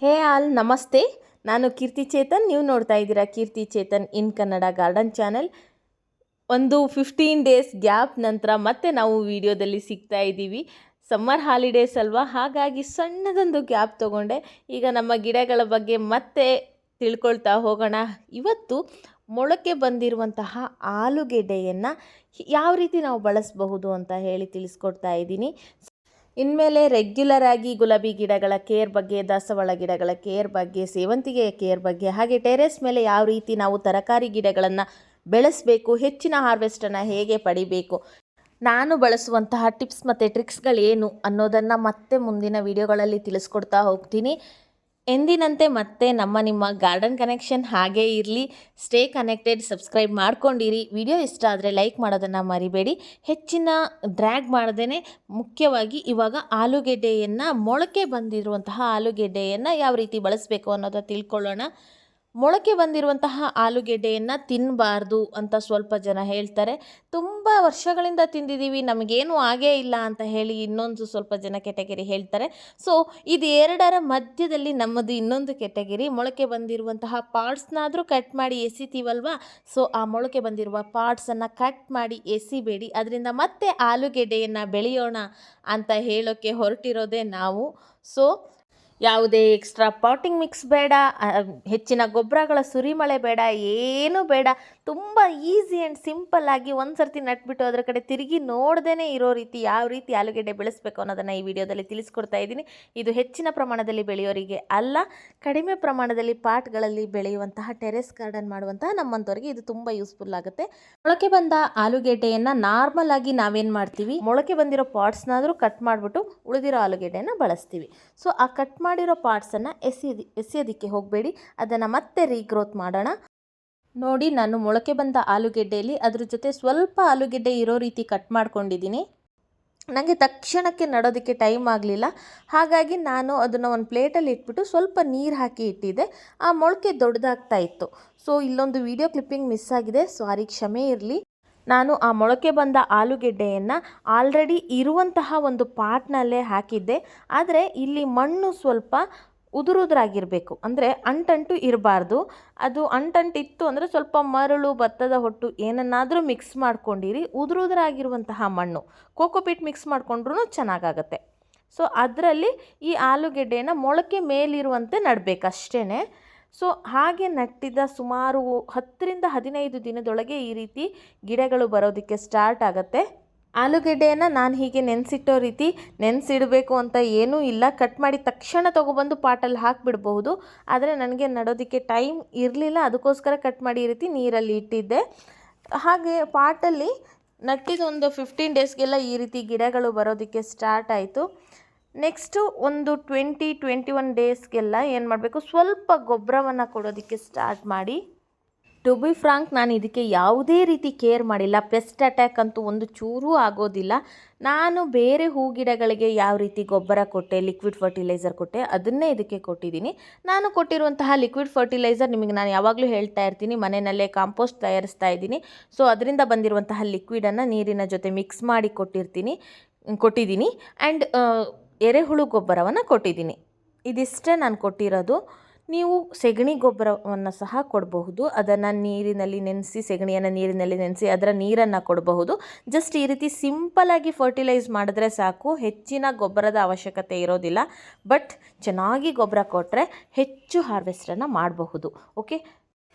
ಹೇ all ನಮಸ್ತೆ. ನಾನು ಕೀರ್ತಿ ಚೇತನ್. ನೀವು ನೋಡ್ತಾ ಇದ್ದೀರಾ ಕೀರ್ತಿ ಚೇತನ್ ಇನ್ ಕನ್ನಡ ಗಾರ್ಡನ್ ಚಾನೆಲ್. ಒಂದು 15 ಡೇಸ್ ಗ್ಯಾಪ್ ನಂತರ ಮತ್ತೆ ನಾವು ವಿಡಿಯೋದಲ್ಲಿ ಸಿಗ್ತಾ ಇದ್ದೀವಿ. ಸಮ್ಮರ್ ಹಾಲಿಡೇಸ್ ಅಲ್ವಾ, ಹಾಗಾಗಿ ಸಣ್ಣದೊಂದು ಗ್ಯಾಪ್ ತೊಗೊಂಡೆ. ಈಗ ನಮ್ಮ ಗಿಡಗಳ ಬಗ್ಗೆ ಮತ್ತೆ ತಿಳ್ಕೊಳ್ತಾ ಹೋಗೋಣ. ಇವತ್ತು ಮೊಳಕೆ ಬಂದಿರುವಂತಹ ಆಲೂಗೆಡ್ಡೆಯನ್ನು ಯಾವ ರೀತಿ ನಾವು ಬಳಸಬಹುದು ಅಂತ ಹೇಳಿ ತಿಳಿಸ್ಕೊಡ್ತಾ ಇದ್ದೀನಿ. ಇನ್ಮೇಲೆ ರೆಗ್ಯುಲರ್ ಆಗಿ ಗುಲಾಬಿ ಗಿಡಗಳ ಕೇರ್ ಬಗ್ಗೆ, ದಾಸವಾಳ ಗಿಡಗಳ ಕೇರ್ ಬಗ್ಗೆ, ಸೇವಂತಿಗೆಯ ಕೇರ್ ಬಗ್ಗೆ, ಹಾಗೆ ಟೆರೆಸ್ ಮೇಲೆ ಯಾವ ರೀತಿ ನಾವು ತರಕಾರಿ ಗಿಡಗಳನ್ನು ಬೆಳೆಸಬೇಕು, ಹೆಚ್ಚಿನ ಹಾರ್ವೆಸ್ಟನ್ನು ಹೇಗೆ ಪಡಿಬೇಕು, ನಾನು ಬಳಸುವಂತಹ ಟಿಪ್ಸ್ ಮತ್ತು ಟ್ರಿಕ್ಸ್ಗಳೇನು ಅನ್ನೋದನ್ನು ಮತ್ತೆ ಮುಂದಿನ ವಿಡಿಯೋಗಳಲ್ಲಿ ತಿಳಿಸ್ಕೊಡ್ತಾ ಹೋಗ್ತೀನಿ. ಎಂದಿನಂತೆ ಮತ್ತೆ ನಿಮ್ಮ ಗಾರ್ಡನ್ ಕನೆಕ್ಷನ್ ಹಾಗೇ ಇರಲಿ. ಸ್ಟೇ ಕನೆಕ್ಟೆಡ್, ಸಬ್ಸ್ಕ್ರೈಬ್ ಮಾಡ್ಕೊಂಡಿರಿ. ವಿಡಿಯೋ ಇಷ್ಟ ಆದರೆ ಲೈಕ್ ಮಾಡೋದನ್ನು ಮರಿಬೇಡಿ. ಹೆಚ್ಚಿನ ಡ್ರ್ಯಾಗ್ ಮಾಡದೇ ಮುಖ್ಯವಾಗಿ ಇವಾಗ ಆಲೂಗೆಡ್ಡೆಯನ್ನು, ಮೊಳಕೆ ಬಂದಿರುವಂತಹ ಆಲೂಗೆಡ್ಡೆಯನ್ನು ಯಾವ ರೀತಿ ಬಳಸಬೇಕು ಅನ್ನೋದನ್ನು ತಿಳ್ಕೊಳ್ಳೋಣ. ಮೊಳಕೆ ಬಂದಿರುವಂತಹ ಆಲೂಗೆಡ್ಡೆಯನ್ನು ತಿನ್ನಬಾರ್ದು ಅಂತ ಸ್ವಲ್ಪ ಜನ ಹೇಳ್ತಾರೆ. ತುಂಬ ವರ್ಷಗಳಿಂದ ತಿಂದಿದ್ದೀವಿ, ನಮಗೇನು ಆಗೇ ಇಲ್ಲ ಅಂತ ಹೇಳಿ ಇನ್ನೊಂದು ಸ್ವಲ್ಪ ಜನ ಕೆಟಗರಿ ಹೇಳ್ತಾರೆ. ಸೊ ಇದು ಎರಡರ ಮಧ್ಯದಲ್ಲಿ ನಮ್ಮದು ಇನ್ನೊಂದು ಕೆಟಗರಿ. ಮೊಳಕೆ ಬಂದಿರುವಂತಹ ಪಾರ್ಟ್ಸ್ನಾದರೂ ಕಟ್ ಮಾಡಿ ಎಸಿತೀವಲ್ವ. ಸೊ ಆ ಮೊಳಕೆ ಬಂದಿರುವ ಪಾರ್ಟ್ಸನ್ನು ಕಟ್ ಮಾಡಿ ಎಸಿಬೇಡಿ, ಅದರಿಂದ ಮತ್ತೆ ಆಲೂಗೆಡ್ಡೆಯನ್ನು ಬೆಳೆಯೋಣ ಅಂತ ಹೇಳೋಕ್ಕೆ ಹೊರಟಿರೋದೇ ನಾವು. ಸೊ ಯಾವುದೇ ಎಕ್ಸ್ಟ್ರಾ ಪಾಟಿಂಗ್ ಮಿಕ್ಸ್ ಬೇಡ, ಹೆಚ್ಚಿನ ಗೊಬ್ಬರಗಳ ಸುರಿಮಳೆ ಬೇಡ, ಏನೂ ಬೇಡ. ತುಂಬ ಈಸಿ ಆ್ಯಂಡ್ ಸಿಂಪಲ್ಲಾಗಿ ಒಂದು ಸರ್ತಿ ನಟ್ಬಿಟ್ಟು ಅದರ ಕಡೆ ತಿರುಗಿ ನೋಡ್ದೇ ಇರೋ ರೀತಿ ಯಾವ ರೀತಿ ಆಲೂಗೆಡ್ಡೆ ಬೆಳೆಸಬೇಕು ಅನ್ನೋದನ್ನು ಈ ವಿಡಿಯೋದಲ್ಲಿ ತಿಳಿಸ್ಕೊಡ್ತಾ ಇದ್ದೀನಿ. ಇದು ಹೆಚ್ಚಿನ ಪ್ರಮಾಣದಲ್ಲಿ ಬೆಳೆಯೋರಿಗೆ ಅಲ್ಲ, ಕಡಿಮೆ ಪ್ರಮಾಣದಲ್ಲಿ ಪಾಟ್ಗಳಲ್ಲಿ ಬೆಳೆಯುವಂತಹ ಟೆರೆಸ್ ಗಾರ್ಡನ್ ಮಾಡುವಂತಹ ನಮ್ಮಂಥವ್ರಿಗೆ ಇದು ತುಂಬ ಯೂಸ್ಫುಲ್ ಆಗುತ್ತೆ. ಮೊಳಕೆ ಬಂದ ಆಲೂಗೆಡ್ಡೆಯನ್ನು ನಾರ್ಮಲ್ ಆಗಿ ನಾವೇನು ಮಾಡ್ತೀವಿ, ಮೊಳಕೆ ಬಂದಿರೋ ಪಾಟ್ಸ್ನಾದರೂ ಕಟ್ ಮಾಡಿಬಿಟ್ಟು ಉಳಿದಿರೋ ಆಲೂಗೆಡ್ಡೆಯನ್ನು ಬಳಸ್ತೀವಿ. ಸೊ ಆ ಕಟ್ ಮಾಡಿರೋ ಪಾರ್ಟ್ಸನ್ನು ಎಸೆಯೋದಕ್ಕೆ ಹೋಗಬೇಡಿ, ಅದನ್ನು ಮತ್ತೆ ರೀಗ್ರೋತ್ ಮಾಡೋಣ. ನೋಡಿ, ನಾನು ಮೊಳಕೆ ಬಂದ ಆಲೂಗೆಡ್ಡೆಯಲ್ಲಿ ಅದ್ರ ಜೊತೆ ಸ್ವಲ್ಪ ಆಲೂಗೆಡ್ಡೆ ಇರೋ ರೀತಿ ಕಟ್ ಮಾಡ್ಕೊಂಡಿದ್ದೀನಿ. ನನಗೆ ತಕ್ಷಣಕ್ಕೆ ನಡೋದಕ್ಕೆ ಟೈಮ್ ಆಗಲಿಲ್ಲ, ಹಾಗಾಗಿ ನಾನು ಅದನ್ನು ಒಂದು ಪ್ಲೇಟಲ್ಲಿ ಇಟ್ಬಿಟ್ಟು ಸ್ವಲ್ಪ ನೀರು ಹಾಕಿ ಇಟ್ಟಿದ್ದೆ. ಆ ಮೊಳಕೆ ದೊಡ್ಡದಾಗ್ತಾ ಇತ್ತು. ಸೊ ಇಲ್ಲೊಂದು ವಿಡಿಯೋ ಕ್ಲಿಪ್ಪಿಂಗ್ ಮಿಸ್ ಆಗಿದೆ, ಸಾರಿ, ಕ್ಷಮೆ ಇರಲಿ. ನಾನು ಆ ಮೊಳಕೆ ಬಂದ ಆಲೂಗೆಡ್ಡೆಯನ್ನು ಆಲ್ರೆಡಿ ಇರುವಂತಹ ಒಂದು ಪಾಟ್ನಲ್ಲೇ ಹಾಕಿದ್ದೆ. ಆದರೆ ಇಲ್ಲಿ ಮಣ್ಣು ಸ್ವಲ್ಪ ಉದುರುದ್ರಾಗಿರಬೇಕು, ಅಂದರೆ ಅಂಟಂಟು ಇರಬಾರ್ದು. ಅದು ಅಂಟಂಟಿತ್ತು ಅಂದರೆ ಸ್ವಲ್ಪ ಮರಳು, ಭತ್ತದ ಹೊಟ್ಟು ಏನನ್ನಾದರೂ ಮಿಕ್ಸ್ ಮಾಡ್ಕೊಂಡಿರಿ. ಉದುರುದ್ರಾಗಿರುವಂತಹ ಮಣ್ಣು, ಕೋಕೋಪೀಟ್ ಮಿಕ್ಸ್ ಮಾಡಿಕೊಂಡ್ರೂ ಚೆನ್ನಾಗಾಗತ್ತೆ. ಸೊ ಅದರಲ್ಲಿ ಈ ಆಲೂಗೆಡ್ಡೆಯನ್ನು ಮೊಳಕೆ ಮೇಲಿರುವಂತೆ ನಡಬೇಕಷ್ಟೇ. ಸೊ ಹಾಗೆ ನಟ್ಟಿದ ಸುಮಾರು 10ರಿಂದ 15 ದಿನದೊಳಗೆ ಈ ರೀತಿ ಗಿಡಗಳು ಬರೋದಕ್ಕೆ ಸ್ಟಾರ್ಟ್ ಆಗುತ್ತೆ. ಆಲೂಗೆಡ್ಡೆಯನ್ನು ನಾನು ಹೀಗೆ ನೆನೆಸಿಟ್ಟೋ ರೀತಿ ನೆನೆಸಿಡಬೇಕು ಅಂತ ಏನೂ ಇಲ್ಲ, ಕಟ್ ಮಾಡಿ ತಕ್ಷಣ ತೊಗೊಬಂದು ಪಾಟಲ್ಲಿ ಹಾಕಿಬಿಡ್ಬಹುದು. ಆದರೆ ನನಗೆ ನಡೋದಕ್ಕೆ ಟೈಮ್ ಇರಲಿಲ್ಲ, ಅದಕ್ಕೋಸ್ಕರ ಕಟ್ ಮಾಡಿ ಈ ರೀತಿ ನೀರಲ್ಲಿ ಇಟ್ಟಿದ್ದೆ. ಹಾಗೆ ಪಾಟಲ್ಲಿ ನಟ್ಟಿದೊಂದು 15 ಡೇಸ್ಗೆಲ್ಲ ಈ ರೀತಿ ಗಿಡಗಳು ಬರೋದಕ್ಕೆ ಸ್ಟಾರ್ಟ್ ಆಯಿತು. ನೆಕ್ಸ್ಟು ಒಂದು 20-21 ಡೇಸ್ಗೆಲ್ಲ ಏನು ಮಾಡಬೇಕು, ಸ್ವಲ್ಪ ಗೊಬ್ಬರವನ್ನು ಕೊಡೋದಕ್ಕೆ ಸ್ಟಾರ್ಟ್ ಮಾಡಿ. ಟು ಬಿ ಫ್ರಾಂಕ್, ನಾನು ಇದಕ್ಕೆ ಯಾವುದೇ ರೀತಿ ಕೇರ್ ಮಾಡಿಲ್ಲ. ಪೆಸ್ಟ್ ಅಟ್ಯಾಕ್ ಅಂತೂ ಒಂದು ಚೂರೂ ಆಗೋದಿಲ್ಲ. ನಾನು ಬೇರೆ ಹೂ ಗಿಡಗಳಿಗೆ ಯಾವ ರೀತಿ ಗೊಬ್ಬರ ಕೊಟ್ಟೆ, ಲಿಕ್ವಿಡ್ ಫರ್ಟಿಲೈಸರ್ ಕೊಟ್ಟೆ, ಅದನ್ನೇ ಇದಕ್ಕೆ ಕೊಟ್ಟಿದ್ದೀನಿ. ನಾನು ಕೊಟ್ಟಿರುವಂತಹ ಲಿಕ್ವಿಡ್ ಫರ್ಟಿಲೈಸರ್ ನಿಮಗೆ ನಾನು ಯಾವಾಗಲೂ ಹೇಳ್ತಾ ಇರ್ತೀನಿ, ಮನೆಯಲ್ಲೇ ಕಾಂಪೋಸ್ಟ್ ತಯಾರಿಸ್ತಾ ಇದ್ದೀನಿ. ಸೊ ಅದರಿಂದ ಬಂದಿರುವಂತಹ ಲಿಕ್ವಿಡನ್ನು ನೀರಿನ ಜೊತೆ ಮಿಕ್ಸ್ ಮಾಡಿ ಕೊಟ್ಟಿದ್ದೀನಿ. ಆ್ಯಂಡ್ ಎರೆಹುಳು ಗೊಬ್ಬರವನ್ನು ಕೊಟ್ಟಿದ್ದೀನಿ. ಇದಿಷ್ಟೇ ನಾನು ಕೊಟ್ಟಿರೋದು. ನೀವು ಸೆಗಣಿ ಗೊಬ್ಬರವನ್ನು ಸಹ ಕೊಡಬಹುದು. ಅದನ್ನು ನೀರಿನಲ್ಲಿ ನೆನೆಸಿ, ಸೆಗಣಿಯನ್ನು ನೀರಿನಲ್ಲಿ ನೆನೆಸಿ ಅದರ ನೀರನ್ನು ಕೊಡಬಹುದು. ಜಸ್ಟ್ ಈ ರೀತಿ ಸಿಂಪಲ್ಲಾಗಿ ಫರ್ಟಿಲೈಸ್ ಮಾಡಿದ್ರೆ ಸಾಕು, ಹೆಚ್ಚಿನ ಗೊಬ್ಬರದ ಅವಶ್ಯಕತೆ ಇರೋದಿಲ್ಲ. ಬಟ್ ಚೆನ್ನಾಗಿ ಗೊಬ್ಬರ ಕೊಟ್ಟರೆ ಹೆಚ್ಚು ಹಾರ್ವೆಸ್ಟನ್ನು ಮಾಡಬಹುದು. ಓಕೆ,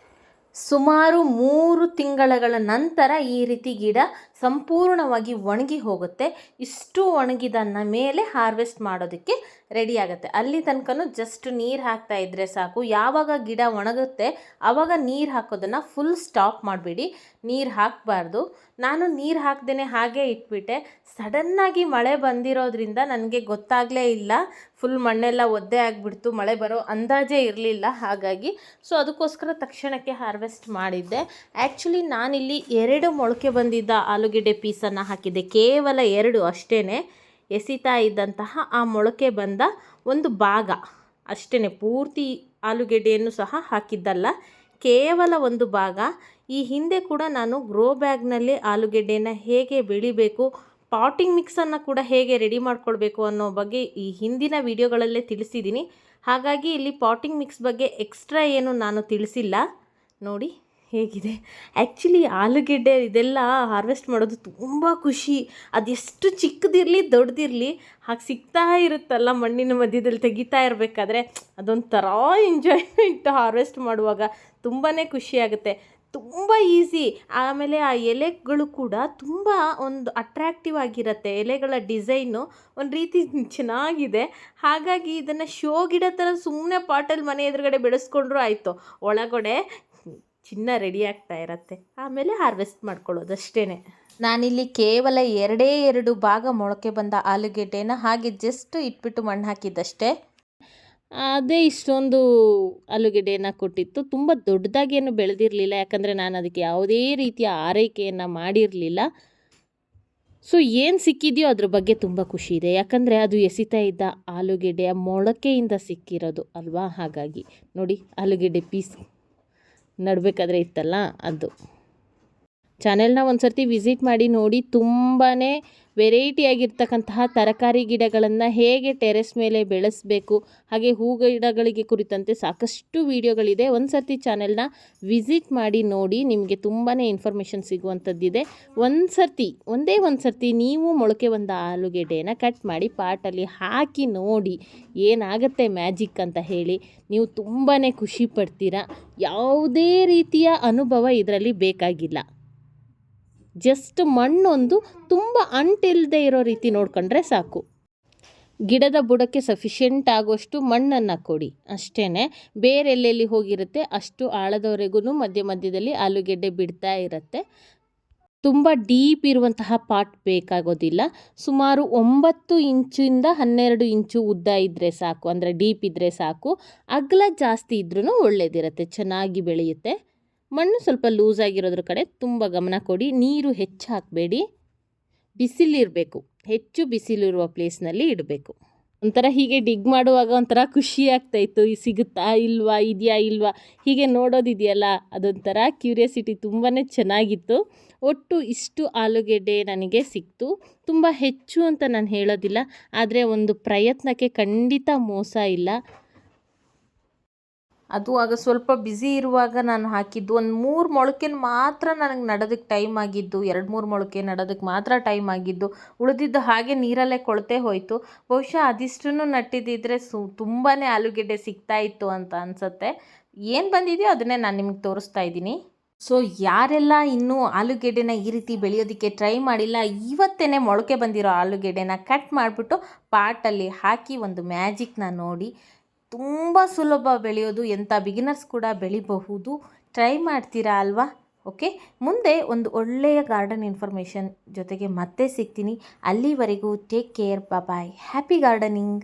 ಸುಮಾರು 3 ತಿಂಗಳ ನಂತರ ಈ ರೀತಿ ಗಿಡ ಸಂಪೂರ್ಣವಾಗಿ ಒಣಗಿ ಹೋಗುತ್ತೆ. ಇಷ್ಟು ಒಣಗಿದ ಮೇಲೆ ಹಾರ್ವೆಸ್ಟ್ ಮಾಡೋದಕ್ಕೆ ರೆಡಿ ಆಗುತ್ತೆ. ಅಲ್ಲಿ ತನಕನೂ ಜಸ್ಟ್ ನೀರು ಹಾಕ್ತಾ ಇದ್ದರೆ ಸಾಕು. ಯಾವಾಗ ಗಿಡ ಒಣಗುತ್ತೆ ಆವಾಗ ನೀರು ಹಾಕೋದನ್ನು ಫುಲ್ ಸ್ಟಾಪ್ ಮಾಡಿಬಿಡಿ, ನೀರು ಹಾಕಬಾರ್ದು. ನಾನು ನೀರು ಹಾಕ್ದೇ ಹಾಗೆ ಇಟ್ಬಿಟ್ಟೆ. ಸಡನ್ನಾಗಿ ಮಳೆ ಬಂದಿರೋದ್ರಿಂದ ನನಗೆ ಗೊತ್ತಾಗಲೇ ಇಲ್ಲ, ಫುಲ್ ಮಣ್ಣೆಲ್ಲ ಒದ್ದೆ ಆಗಿಬಿಡ್ತು, ಮಳೆ ಬರೋ ಅಂದಾಜೇ ಇರಲಿಲ್ಲ. ಹಾಗಾಗಿ ಸೊ ಅದಕ್ಕೋಸ್ಕರ ತಕ್ಷಣಕ್ಕೆ ಹಾರ್ವೆಸ್ಟ್ ಮಾಡಿದ್ದೆ. ಆ್ಯಕ್ಚುಲಿ ನಾನಿಲ್ಲಿ 2 ಮೊಳಕೆ ಬಂದಿದ್ದ ಆಲೂಗೆಡ್ಡೆ ಪೀಸನ್ನು ಹಾಕಿದ್ದೆ, ಕೇವಲ 2 ಅಷ್ಟೇ. ಎಸಿತಾ ಇದ್ದಂತಹ ಆ ಮೊಳಕೆ ಬಂದ ಒಂದು ಭಾಗ ಅಷ್ಟೇ, ಪೂರ್ತಿ ಆಲೂಗೆಡ್ಡೆಯನ್ನು ಸಹ ಹಾಕಿದ್ದಲ್ಲ, ಕೇವಲ ಒಂದು ಭಾಗ. ಈ ಹಿಂದೆ ಕೂಡ ನಾನು ಗ್ರೋ ಬ್ಯಾಗ್ನಲ್ಲಿ ಆಲೂಗೆಡ್ಡೆಯನ್ನು ಹೇಗೆ ಬೆಳಿಬೇಕು, ಪಾಟಿಂಗ್ ಮಿಕ್ಸನ್ನು ಕೂಡ ಹೇಗೆ ರೆಡಿ ಮಾಡ್ಕೊಳ್ಬೇಕು ಅನ್ನೋ ಬಗ್ಗೆ ಈ ಹಿಂದಿನ ವಿಡಿಯೋಗಳಲ್ಲೇ ತಿಳಿಸಿದ್ದೀನಿ. ಹಾಗಾಗಿ ಇಲ್ಲಿ ಪಾಟಿಂಗ್ ಮಿಕ್ಸ್ ಬಗ್ಗೆ ಎಕ್ಸ್ಟ್ರಾ ಏನು ನಾನು ತಿಳಿಸಿಲ್ಲ. ನೋಡಿ ಹೇಗಿದೆ. ಆ್ಯಕ್ಚುಲಿ ಆಲೂಗೆಡ್ಡೆ ಇದೆಲ್ಲ ಹಾರ್ವೆಸ್ಟ್ ಮಾಡೋದು ತುಂಬ ಖುಷಿ. ಅದೆಷ್ಟು ಚಿಕ್ಕದಿರಲಿ ದೊಡ್ಡದಿರಲಿ ಹಾಗೆ ಸಿಗ್ತಾ ಇರುತ್ತಲ್ಲ ಮಣ್ಣಿನ ಮಧ್ಯದಲ್ಲಿ ತೆಗಿತಾ ಇರಬೇಕಾದ್ರೆ ಅದೊಂಥರ ಎಂಜಾಯ್ಮೆಂಟ್. ಹಾರ್ವೆಸ್ಟ್ ಮಾಡುವಾಗ ತುಂಬಾ ಖುಷಿಯಾಗುತ್ತೆ. ತುಂಬ ಈಸಿ. ಆಮೇಲೆ ಆ ಎಲೆಗಳು ಕೂಡ ತುಂಬ ಒಂದು ಅಟ್ರ್ಯಾಕ್ಟಿವ್ ಆಗಿರುತ್ತೆ. ಎಲೆಗಳ ಡಿಸೈನು ಒಂದು ರೀತಿ ಚೆನ್ನಾಗಿದೆ. ಹಾಗಾಗಿ ಇದನ್ನು ಶೋ ಗಿಡ ಥರ ಸುಮ್ಮನೆ ಪಾಟಲ್ಲಿ ಮನೆ ಎದುರುಗಡೆ ಬೆಳೆಸ್ಕೊಂಡ್ರೂ ಆಯಿತು. ಒಳಗಡೆ ಚಿನ್ನ ರೆಡಿ ಆಗ್ತಾ ಇರತ್ತೆ. ಆಮೇಲೆ ಹಾರ್ವೆಸ್ಟ್ ಮಾಡ್ಕೊಳ್ಳೋದು ಅಷ್ಟೇ. ನಾನಿಲ್ಲಿ ಕೇವಲ 2 ಭಾಗ ಮೊಳಕೆ ಬಂದ ಆಲೂಗೆಡ್ಡೆನ ಹಾಗೆ ಜಸ್ಟ್ ಇಟ್ಬಿಟ್ಟು ಮಣ್ಣು ಹಾಕಿದ್ದಷ್ಟೇ. ಅದೇ ಇಷ್ಟೊಂದು ಆಲೂಗೆಡ್ಡೆಯನ್ನು ಕೊಟ್ಟಿತ್ತು. ತುಂಬ ದೊಡ್ಡದಾಗೇನು ಬೆಳೆದಿರಲಿಲ್ಲ, ಯಾಕಂದರೆ ನಾನು ಅದಕ್ಕೆ ಯಾವುದೇ ರೀತಿಯ ಆರೈಕೆಯನ್ನು ಮಾಡಿರಲಿಲ್ಲ. ಸೊ ಏನು ಸಿಕ್ಕಿದೆಯೋ ಅದ್ರ ಬಗ್ಗೆ ತುಂಬ ಖುಷಿ ಇದೆ, ಯಾಕಂದರೆ ಅದು ಎಸಿತಾ ಇದ್ದ ಆಲೂಗೆಡ್ಡೆಯ ಮೊಳಕೆಯಿಂದ ಸಿಕ್ಕಿರೋದು ಅಲ್ವಾ. ಹಾಗಾಗಿ ನೋಡಿ ಆಲೂಗೆಡ್ಡೆ ಪೀಸ್ ನಡಬೇಕಾದ್ರೆ ಇತ್ತಲ್ಲ ಅದು. ಚಾನೆಲ್ನ ಒಂದು ಸರ್ತಿ ವಿಸಿಟ್ ಮಾಡಿ ನೋಡಿ. ತುಂಬಾ ವೆರೈಟಿಯಾಗಿರ್ತಕ್ಕಂತಹ ತರಕಾರಿ ಗಿಡಗಳನ್ನು ಹೇಗೆ ಟೆರೆಸ್ ಮೇಲೆ ಬೆಳೆಸಬೇಕು, ಹಾಗೆ ಹೂ ಗಿಡಗಳಿಗೆ ಕುರಿತಂತೆ ಸಾಕಷ್ಟು ವಿಡಿಯೋಗಳಿದೆ. ಒಂದು ಸರ್ತಿ ಚಾನೆಲ್ನ ವಿಸಿಟ್ ಮಾಡಿ ನೋಡಿ, ನಿಮಗೆ ತುಂಬಾ ಇನ್ಫಾರ್ಮೇಷನ್ ಸಿಗುವಂಥದ್ದಿದೆ. ಒಂದೇ ಒಂದು ಸರ್ತಿ ನೀವು ಮೊಳಕೆ ಬಂದ ಆಲೂಗೆಡ್ಡೆಯನ್ನು ಕಟ್ ಮಾಡಿ ಪಾಟಲ್ಲಿ ಹಾಕಿ ನೋಡಿ ಏನಾಗುತ್ತೆ ಮ್ಯಾಜಿಕ್ ಅಂತ ಹೇಳಿ. ನೀವು ತುಂಬಾ ಖುಷಿ ಪಡ್ತೀರಾ. ಯಾವುದೇ ರೀತಿಯ ಅನುಭವ ಇದರಲ್ಲಿ ಬೇಕಾಗಿಲ್ಲ. ಜಸ್ಟ್ ಮಣ್ಣೊಂದು ತುಂಬ ಅಂಟಿಲ್ಲದೆ ಇರೋ ರೀತಿ ನೋಡ್ಕೊಂಡ್ರೆ ಸಾಕು. ಗಿಡದ ಬುಡಕ್ಕೆ ಸಫಿಷಿಯೆಂಟ್ ಆಗುವಷ್ಟು ಮಣ್ಣನ್ನು ಕೊಡಿ ಅಷ್ಟೇ. ಬೇರೆ ಎಲ್ಲೆಲ್ಲಿ ಹೋಗಿರುತ್ತೆ ಅಷ್ಟು ಆಳದವರೆಗೂ ಮಧ್ಯ ಮಧ್ಯದಲ್ಲಿ ಆಲೂಗೆಡ್ಡೆ ಬಿಡ್ತಾ ಇರುತ್ತೆ. ತುಂಬ ಡೀಪ್ ಇರುವಂತಹ ಪಾಟ್ ಬೇಕಾಗೋದಿಲ್ಲ. ಸುಮಾರು 9 ಇಂಚಿಂದ 12 ಇಂಚು ಉದ್ದ ಇದ್ದರೆ ಸಾಕು, ಅಂದರೆ ಡೀಪ್ ಇದ್ದರೆ ಸಾಕು. ಅಗಲ ಜಾಸ್ತಿ ಇದ್ರೂ ಒಳ್ಳೆಯದಿರುತ್ತೆ, ಚೆನ್ನಾಗಿ ಬೆಳೆಯುತ್ತೆ. ಮಣ್ಣು ಸ್ವಲ್ಪ ಲೂಸ್ ಆಗಿರೋದ್ರ ಕಡೆ ತುಂಬ ಗಮನ ಕೊಡಿ. ನೀರು ಹೆಚ್ಚು ಹಾಕಬೇಡಿ. ಬಿಸಿಲಿರಬೇಕು, ಹೆಚ್ಚು ಬಿಸಿಲಿರುವ ಪ್ಲೇಸ್ನಲ್ಲಿ ಇಡಬೇಕು. ಒಂಥರ ಹೀಗೆ ಡಿಗ್ ಮಾಡುವಾಗ ಒಂಥರ ಖುಷಿ ಆಗ್ತಾಯಿತ್ತು. ಸಿಗುತ್ತಾ ಇಲ್ವಾ, ಇದೆಯಾ ಇಲ್ವಾ ಹೀಗೆ ನೋಡೋದಿದೆಯಲ್ಲ, ಅದೊಂಥರ ಕ್ಯೂರಿಯಾಸಿಟಿ ತುಂಬಾ ಚೆನ್ನಾಗಿತ್ತು. ಒಟ್ಟು ಇಷ್ಟು ಆಲೂಗೆಡ್ಡೆ ನನಗೆ ಸಿಕ್ತು. ತುಂಬ ಹೆಚ್ಚು ಅಂತ ನಾನು ಹೇಳೋದಿಲ್ಲ, ಆದರೆ ಒಂದು ಪ್ರಯತ್ನಕ್ಕೆ ಖಂಡಿತ ಮೋಸ ಇಲ್ಲ. ಅದು ಆಗ ಸ್ವಲ್ಪ ಬ್ಯುಸಿ ಇರುವಾಗ ನಾನು ಹಾಕಿದ್ದು. ಒಂದು 3 ಮೊಳಕೆ ಮಾತ್ರ ನನಗೆ ನಡೋದಕ್ಕೆ ಟೈಮ್ ಆಗಿದ್ದು, 2-3 ಮೊಳಕೆ ನಡೋದಕ್ಕೆ ಮಾತ್ರ ಟೈಮ್ ಆಗಿದ್ದು. ಉಳಿದಿದ್ದು ಹಾಗೆ ನೀರಲ್ಲೇ ಕೊಳ್ತೇ ಹೋಯಿತು. ಬಹುಶಃ ಅದಿಷ್ಟನ್ನು ನಟ್ಟಿದ್ದಿದ್ರೆ ತುಂಬಾ ಆಲೂಗೆಡ್ಡೆ ಸಿಗ್ತಾ ಇತ್ತು ಅಂತ ಅನಿಸುತ್ತೆ. ಏನು ಬಂದಿದೆಯೋ ಅದನ್ನೇ ನಾನು ನಿಮಗೆ ತೋರಿಸ್ತಾ ಇದ್ದೀನಿ. ಸೊ ಯಾರೆಲ್ಲ ಇನ್ನೂ ಆಲೂಗೆಡ್ಡೆನ ಈ ರೀತಿ ಬೆಳೆಯೋದಕ್ಕೆ ಟ್ರೈ ಮಾಡಿಲ್ಲ, ಇವತ್ತೇ ಮೊಳಕೆ ಬಂದಿರೋ ಆಲೂಗೆಡ್ಡೆನ ಕಟ್ ಮಾಡಿಬಿಟ್ಟು ಪಾಟಲ್ಲಿ ಹಾಕಿ ಒಂದು ಮ್ಯಾಜಿಕ್ನ ನೋಡಿ. ತುಂಬ ಸುಲಭ ಬೆಳೆಯೋದು, ಎಂಥ ಬಿಗಿನರ್ಸ್ ಕೂಡ ಬೆಳಿಬಹುದು. ಟ್ರೈ ಮಾಡ್ತೀರಾ ಅಲ್ವಾ? ಓಕೆ, ಮುಂದೆ ಒಂದು ಒಳ್ಳೆಯ ಗಾರ್ಡನ್ ಇನ್ಫಾರ್ಮೇಷನ್ ಜೊತೆಗೆ ಮತ್ತೆ ಸಿಗ್ತೀನಿ. ಅಲ್ಲಿವರೆಗೂ take care, bye. Happy gardening.